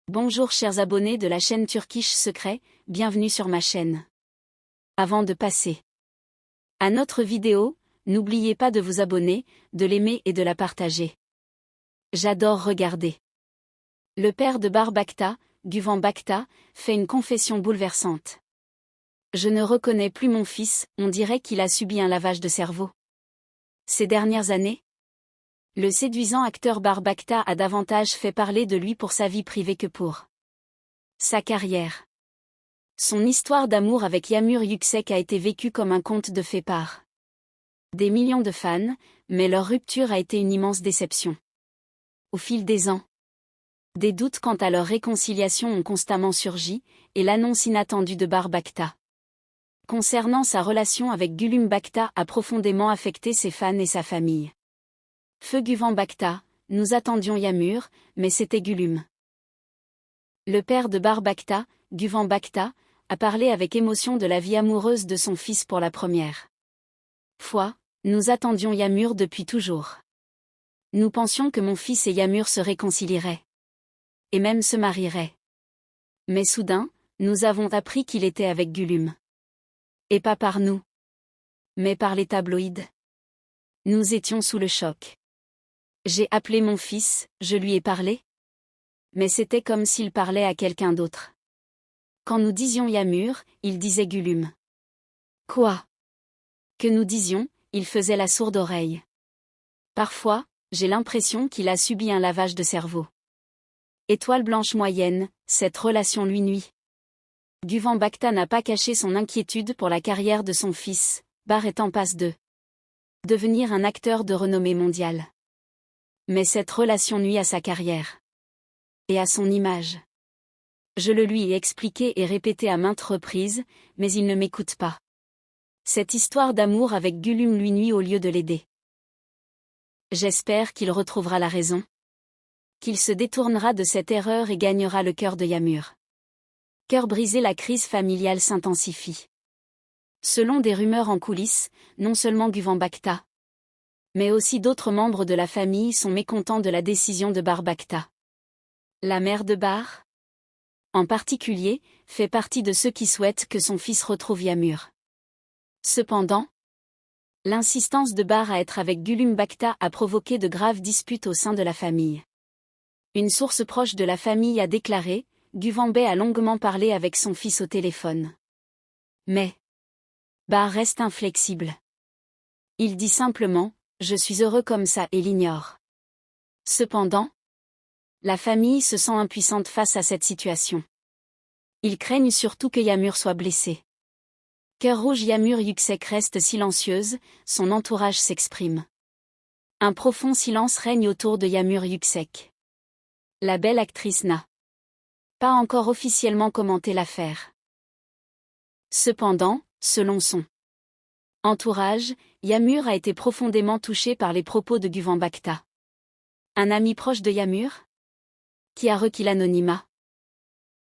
Bonjour chers abonnés de la chaîne Turkish Secret, bienvenue sur ma chaîne. Avant de passer à notre vidéo, n'oubliez pas de vous abonner, de l'aimer et de la partager. J'adore regarder. Le père de Barbakta, Güven Bakta, fait une confession bouleversante. Je ne reconnais plus mon fils, on dirait qu'il a subi un lavage de cerveau. Ces dernières années, le séduisant acteur Barbakta a davantage fait parler de lui pour sa vie privée que pour sa carrière. Son histoire d'amour avec Yağmur Yüksek a été vécue comme un conte de fées par des millions de fans, mais leur rupture a été une immense déception. Au fil des ans, des doutes quant à leur réconciliation ont constamment surgi, et l'annonce inattendue de Barbakta concernant sa relation avec Güven Bakta a profondément affecté ses fans et sa famille. Feu Güven Bakta, nous attendions Yağmur, mais c'était Güven. Le père de Barbakta, Güven Bakta, a parlé avec émotion de la vie amoureuse de son fils pour la première fois. Nous attendions Yağmur depuis toujours. Nous pensions que mon fils et Yağmur se réconcilieraient. Et même se marieraient. Mais soudain, nous avons appris qu'il était avec Güven. Et pas par nous. Mais par les tabloïds. Nous étions sous le choc. J'ai appelé mon fils, je lui ai parlé. Mais c'était comme s'il parlait à quelqu'un d'autre. Quand nous disions Yağmur, il disait Güven. Quoi? Que nous disions, il faisait la sourde oreille. Parfois, j'ai l'impression qu'il a subi un lavage de cerveau. Étoile blanche moyenne, cette relation lui nuit. Güven Bakta n'a pas caché son inquiétude pour la carrière de son fils, Bar est en passe de devenir un acteur de renommée mondiale. Mais cette relation nuit à sa carrière. Et à son image. Je le lui ai expliqué et répété à maintes reprises, mais il ne m'écoute pas. Cette histoire d'amour avec Güven lui nuit au lieu de l'aider. J'espère qu'il retrouvera la raison. Qu'il se détournera de cette erreur et gagnera le cœur de Yağmur. Cœur brisé, la crise familiale s'intensifie. Selon des rumeurs en coulisses, non seulement Güven Bakta, mais aussi d'autres membres de la famille sont mécontents de la décision de Barbakta. La mère de Bar, en particulier, fait partie de ceux qui souhaitent que son fils retrouve Yağmur. Cependant, l'insistance de Bar à être avec Güven Bakta a provoqué de graves disputes au sein de la famille. Une source proche de la famille a déclaré, Güven Bey a longuement parlé avec son fils au téléphone. Mais Bar reste inflexible. Il dit simplement, je suis heureux comme ça et l'ignore. Cependant, la famille se sent impuissante face à cette situation. Ils craignent surtout que Yağmur soit blessé. Cœur rouge, Yağmur Yüksek reste silencieuse, son entourage s'exprime. Un profond silence règne autour de Yağmur Yüksek. La belle actrice n'a pas encore officiellement commenté l'affaire. Cependant, selon son entourage, Yağmur a été profondément touché par les propos de Güven Bakta. Un ami proche de Yağmur, qui a requis l'anonymat,